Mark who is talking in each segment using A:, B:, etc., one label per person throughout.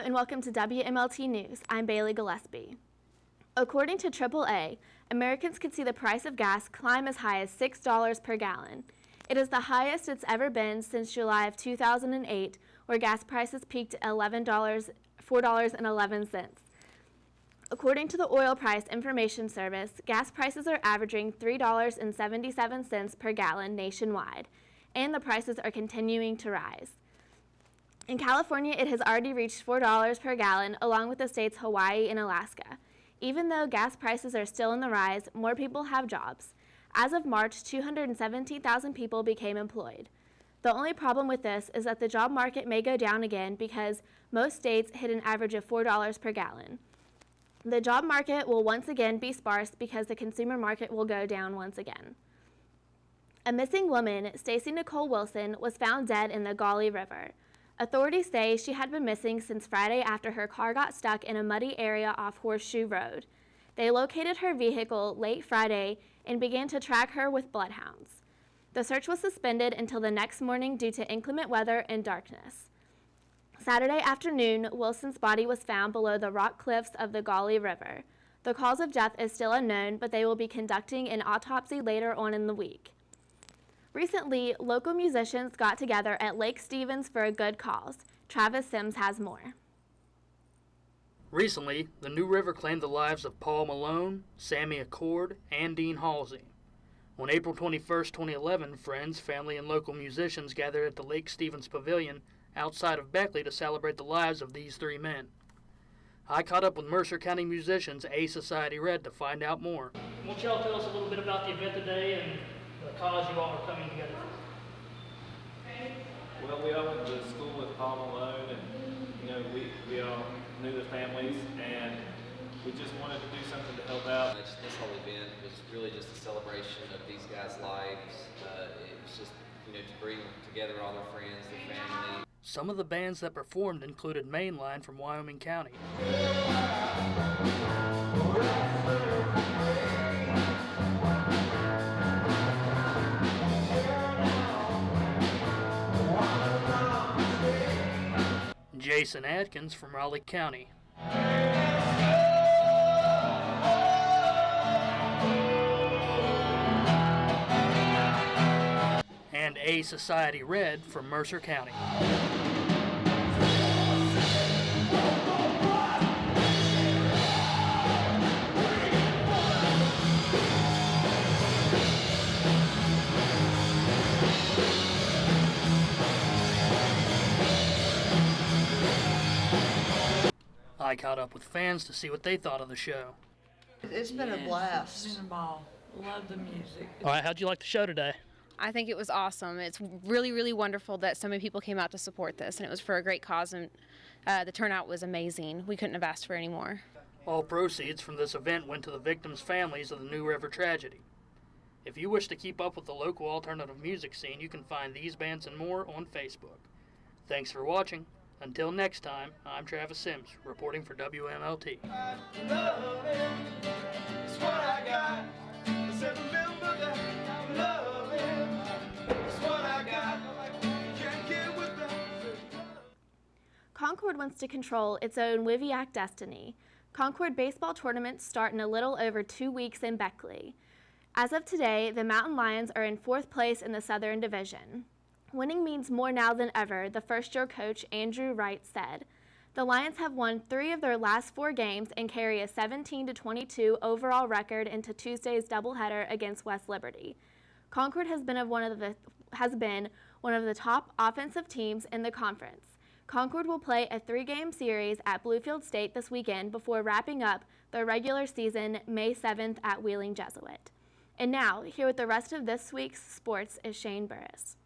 A: and welcome to WMLT News. I'm Bailey Gillespie. According to AAA, Americans could see the price of gas climb as high as $6 per gallon. It is the highest it's ever been since July of 2008, where gas prices peaked at $4.11. According to the Oil Price Information Service, gas prices are averaging $3.77 per gallon nationwide, and the prices are continuing to rise. In California, it has already reached $4 per gallon, along with the states Hawaii and Alaska. Even though gas prices are still on the rise, more people have jobs. As of March, 217,000 people became employed. The only problem with this is that the job market may go down again because most states hit an average of $4 per gallon. The job market will once again be sparse because the consumer market will go down once again. A missing woman, Stacey Nicole Wilson, was found dead in the Gauley River. Authorities say she had been missing since Friday after her car got stuck in a muddy area off Horseshoe Road. They located her vehicle late Friday and began to track her with bloodhounds. The search was suspended until the next morning due to inclement weather and darkness. Saturday afternoon, Wilson's body was found below the rock cliffs of the Gauley River. The cause of death is still unknown, but they will be conducting an autopsy later on in the week. Recently, local musicians got together at Lake Stevens for a good cause. Travis Sims has more.
B: Recently, the New River claimed the lives of Paul Malone, Sammy Accord, and Dean Halsey. On April 21, 2011, friends, family, and local musicians gathered at the Lake Stevens Pavilion outside of Beckley to celebrate the lives of these three men. I caught up with Mercer County musicians A Society Red to find out more. Won't y'all tell us a little bit about the event today and the cause you all are coming together for?
C: Well, we opened the school with Paul Malone, and we all knew the families, and we just wanted to do something to help out.
D: This whole event was really just a celebration of these guys' lives. It was just to bring together all their friends, their family.
B: Some of the bands that performed included Mainline from Wyoming County, Jason Atkins from Raleigh County, and A Society Red from Mercer County. I caught up with fans to see what they thought of the show.
E: It's been a blast.
F: It's been a ball. Love the music.
B: All right, how'd you like the show today?
G: I think it was awesome. It's really, really wonderful that so many people came out to support this, and it was for a great cause, and the turnout was amazing. We couldn't have asked for any more.
B: All proceeds from this event went to the victims' families of the New River tragedy. If you wish to keep up with the local alternative music scene, you can find these bands and more on Facebook. Thanks for watching. Until next time, I'm Travis Sims, reporting for WMLT.
A: Concord wants to control its own WIVIAC destiny. Concord baseball tournaments start in a little over 2 weeks in Beckley. As of today, the Mountain Lions are in 4th place in the Southern Division. Winning means more now than ever, the first-year coach Andrew Wright said. The Lions have won 3 of their last 4 games and carry a 17-22 overall record into Tuesday's doubleheader against West Liberty. Concord has been one of the top offensive teams in the conference. Concord will play a 3-game series at Bluefield State this weekend before wrapping up their regular season May 7th at Wheeling Jesuit. And now, here with the rest of this week's sports is Shane Burris.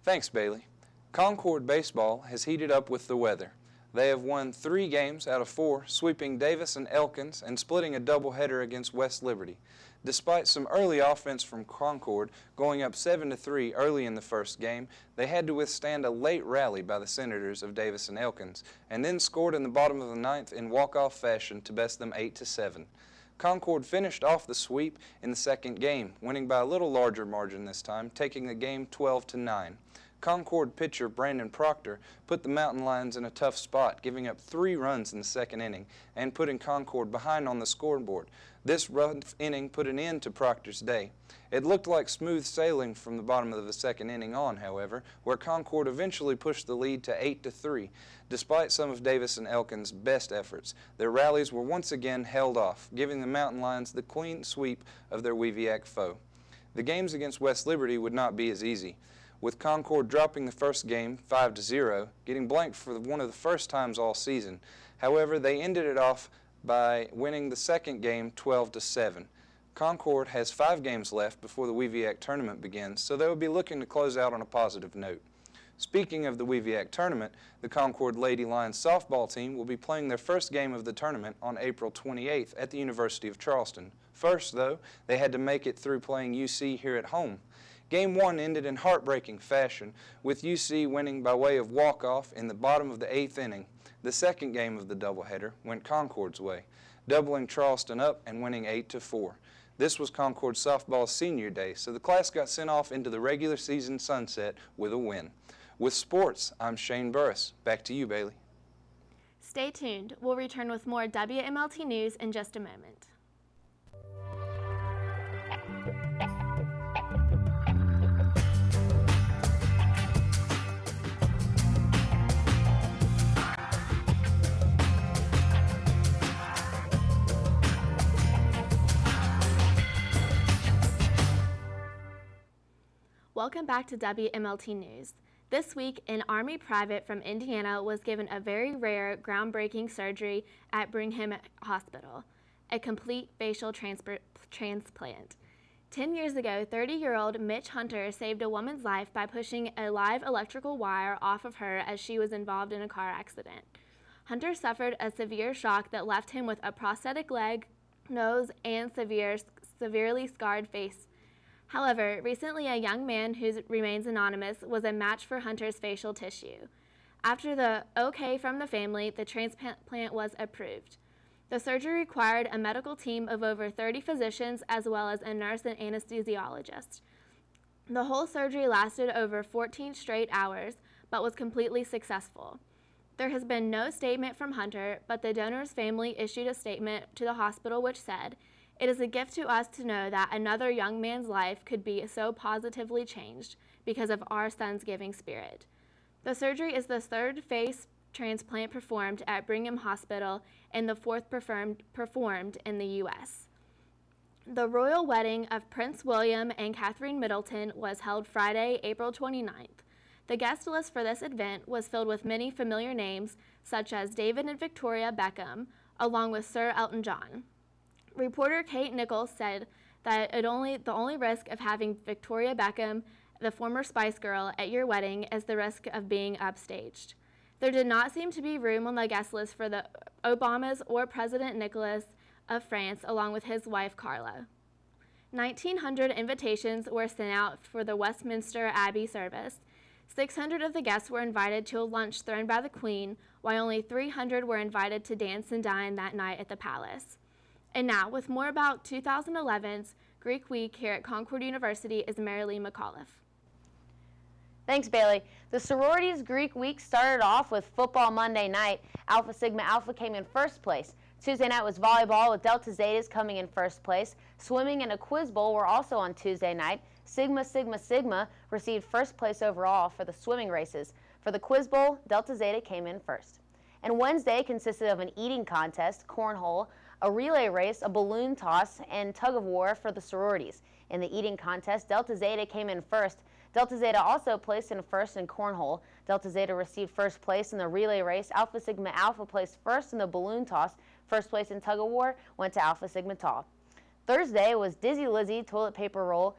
H: Thanks, Bailey. Concord baseball has heated up with the weather. They have won 3 games out of 4, sweeping Davis and Elkins and splitting a doubleheader against West Liberty. Despite some early offense from Concord going up 7-3 early in the first game, they had to withstand a late rally by the Senators of Davis and Elkins, and then scored in the bottom of the 9th in walk-off fashion to best them 8-7. Concord finished off the sweep in the second game, winning by a little larger margin this time, taking the game 12-9. Concord pitcher Brandon Proctor put the Mountain Lions in a tough spot, giving up 3 runs in the second inning and putting Concord behind on the scoreboard. This rough inning put an end to Proctor's day. It looked like smooth sailing from the bottom of the second inning on, however, where Concord eventually pushed the lead to 8-3. Despite some of Davis and Elkins' best efforts, their rallies were once again held off, giving the Mountain Lions the clean sweep of their Weviac foe. The games against West Liberty would not be as easy, with Concord dropping the first game 5-0, getting blanked for one of the first times all season. However, they ended it off by winning the second game 12-7. Concord has 5 games left before the Weviac tournament begins, so they will be looking to close out on a positive note. Speaking of the Weviac tournament, the Concord Lady Lions softball team will be playing their first game of the tournament on April 28th at the University of Charleston. First, though, they had to make it through playing UC here at home. Game 1 ended in heartbreaking fashion, with UC winning by way of walk-off in the bottom of the 8th inning. The second game of the doubleheader went Concord's way, doubling Charleston up and winning 8-4. This was Concord softball's senior day, so the class got sent off into the regular season sunset with a win. With sports, I'm Shane Burris. Back to you, Bailey.
A: Stay tuned. We'll return with more WMLT news in just a moment. Welcome back to WMLT News. This week, an Army private from Indiana was given a very rare, groundbreaking surgery at Brigham Hospital, a complete facial transplant. 10 years ago, 30-year-old Mitch Hunter saved a woman's life by pushing a live electrical wire off of her as she was involved in a car accident. Hunter suffered a severe shock that left him with a prosthetic leg, nose, and severely scarred face. However, recently a young man who remains anonymous was a match for Hunter's facial tissue. After the okay from the family, the transplant was approved. The surgery required a medical team of over 30 physicians as well as a nurse and anesthesiologist. The whole surgery lasted over 14 straight hours, but was completely successful. There has been no statement from Hunter, but the donor's family issued a statement to the hospital which said, "It is a gift to us to know that another young man's life could be so positively changed because of our son's giving spirit." The surgery is the 3rd face transplant performed at Brigham Hospital and the 4th performed in the U.S. The royal wedding of Prince William and Catherine Middleton was held Friday, April 29th. The guest list for this event was filled with many familiar names, such as David and Victoria Beckham, along with Sir Elton John. Reporter Kate Nichols said that the only risk of having Victoria Beckham, the former Spice Girl, at your wedding is the risk of being upstaged. There did not seem to be room on the guest list for the Obamas or President Nicholas of France, along with his wife Carla. 1,900 invitations were sent out for the Westminster Abbey service. 600 of the guests were invited to a lunch thrown by the Queen, while only 300 were invited to dance and dine that night at the palace. And now, with more about 2011's Greek Week here at Concord University is Marilee McAuliffe.
I: Thanks, Bailey. The sororities Greek Week started off with football Monday night. Alpha Sigma Alpha came in first place. Tuesday night was volleyball with Delta Zetas coming in first place. Swimming and a quiz bowl were also on Tuesday night. Sigma Sigma Sigma received first place overall for the swimming races. For the quiz bowl, Delta Zeta came in first. And Wednesday consisted of an eating contest, cornhole, a relay race, a balloon toss, and tug of war for the sororities. In the eating contest, Delta Zeta came in first. Delta Zeta also placed in first in cornhole. Delta Zeta received first place in the relay race. Alpha Sigma Alpha placed first in the balloon toss. First place in tug of war went to Alpha Sigma Tau. Thursday was Dizzy Lizzy, toilet paper roll,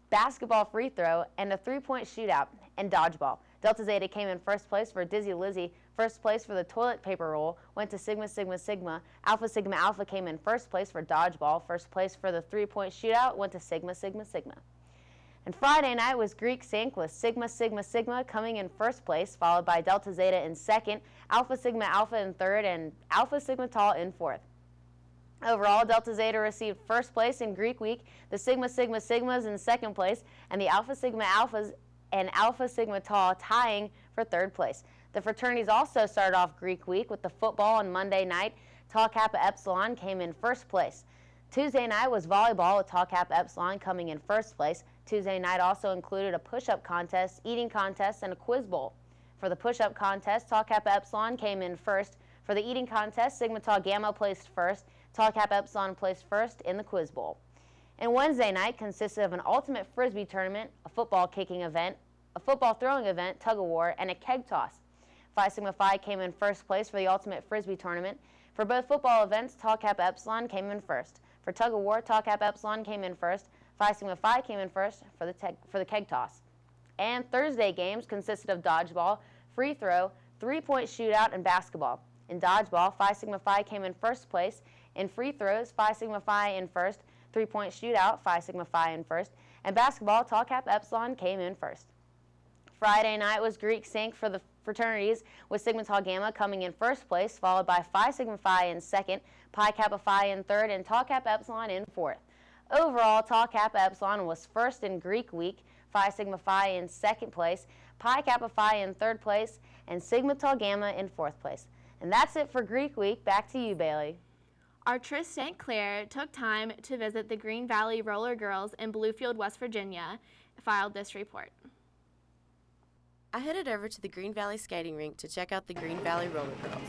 I: basketball free throw, and a three-point shootout and dodgeball. Delta Zeta came in first place for Dizzy Lizzy. First place for the toilet paper roll went to Sigma Sigma Sigma. Alpha Sigma Alpha came in first place for dodgeball. First place for the three-point shootout went to Sigma Sigma Sigma. And Friday night was Greek Sync with Sigma Sigma Sigma coming in first place, followed by Delta Zeta in second, Alpha Sigma Alpha in third, and Alpha Sigma Tau in fourth. Overall, Delta Zeta received first place in Greek Week, the Sigma Sigma Sigmas in second place, and the Alpha Sigma Alphas and Alpha Sigma Tau tying for third place. The fraternities also started off Greek week with the football on Monday night. Tau Kappa Epsilon came in first place. Tuesday night was volleyball with Tau Kappa Epsilon coming in first place. Tuesday night also included a push-up contest, eating contest, and a quiz bowl. For the push-up contest, Tau Kappa Epsilon came in first. For the eating contest, Sigma Tau Gamma placed first. Tau Kappa Epsilon placed first in the quiz bowl. And Wednesday night consisted of an ultimate frisbee tournament, a football kicking event, a football throwing event, tug of war, and a keg toss. Phi Sigma Phi came in first place for the ultimate frisbee tournament. For both football events, Tau Kappa Epsilon came in first. For tug of war, Tau Kappa Epsilon came in first. Phi Sigma Phi came in first for the keg toss. And Thursday games consisted of dodgeball, free throw, three-point shootout, and basketball. In dodgeball, Phi Sigma Phi came in first place. In free throws, Phi Sigma Phi in first. Three-point shootout, Phi Sigma Phi in first. And basketball, Tau Kappa Epsilon came in first. Friday night was Greek sync for the fraternities, with Sigma Tau Gamma coming in first place, followed by Phi Sigma Phi in second, Pi Kappa Phi in third, and Tau Kappa Epsilon in fourth. Overall, Tau Kappa Epsilon was first in Greek week, Phi Sigma Phi in second place, Pi Kappa Phi in third place, and Sigma Tau Gamma in fourth place. And that's it for Greek week. Back to you, Bailey.
A: Our Trish St. Clair took time to visit the Green Valley Roller Girls in Bluefield, West Virginia, filed this report.
J: I headed over to the Green Valley skating rink to check out the Green Valley Roller Girls.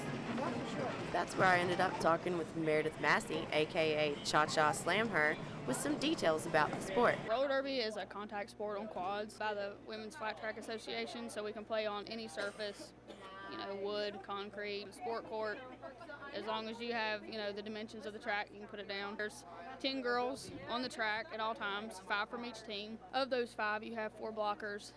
J: That's where I ended up talking with Meredith Massey, aka Cha-Cha Slam Her, with some details about the sport.
K: Roller derby is a contact sport on quads by the Women's Flat Track Association, so we can play on any surface, wood, concrete, sport court. As long as you have, the dimensions of the track, you can put it down. There's 10 girls on the track at all times, 5 from each team. Of those 5, you have 4 blockers,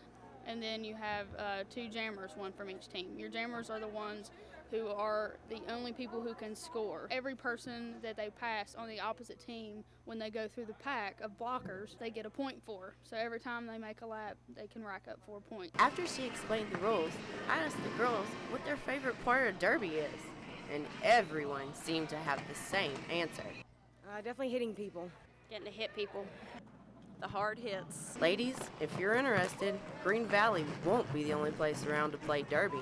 K: and then you have 2 jammers, 1 from each team. Your jammers are the ones who are the only people who can score. Every person that they pass on the opposite team, when they go through the pack of blockers, they get a point for. So every time they make a lap, they can rack up 4 points.
J: After she explained the rules, I asked the girls what their favorite part of derby is, and everyone seemed to have the same answer.
L: Definitely hitting people.
K: Getting to hit people.
L: The hard hits.
J: Ladies, if you're interested, Green Valley won't be the only place around to play derby.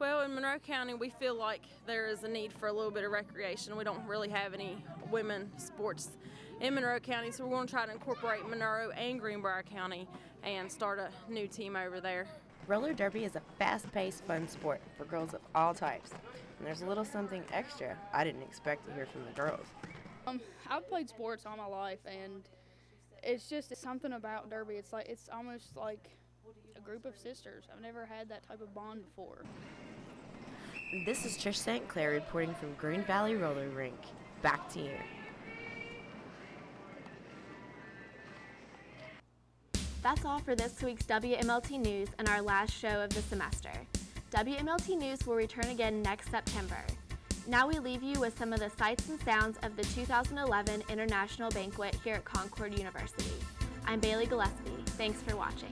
L: Well, in Monroe County, we feel like there is a need for a little bit of recreation. We don't really have any women sports in Monroe County, so we're going to try to incorporate Monroe and Greenbrier County and start a new team over there.
J: Roller derby is a fast-paced, fun sport for girls of all types, and there's a little something extra I didn't expect to hear from the girls.
K: I've played sports all my life, and it's something about derby. It's almost like a group of sisters. I've never had that type of bond before.
J: This is Trish St. Clair reporting from Green Valley Roller Rink. Back to you.
A: That's all for this week's WMLT News and our last show of the semester. WMLT News will return again next September. Now we leave you with some of the sights and sounds of the 2011 International Banquet here at Concord University. I'm Bailey Gillespie. Thanks for watching.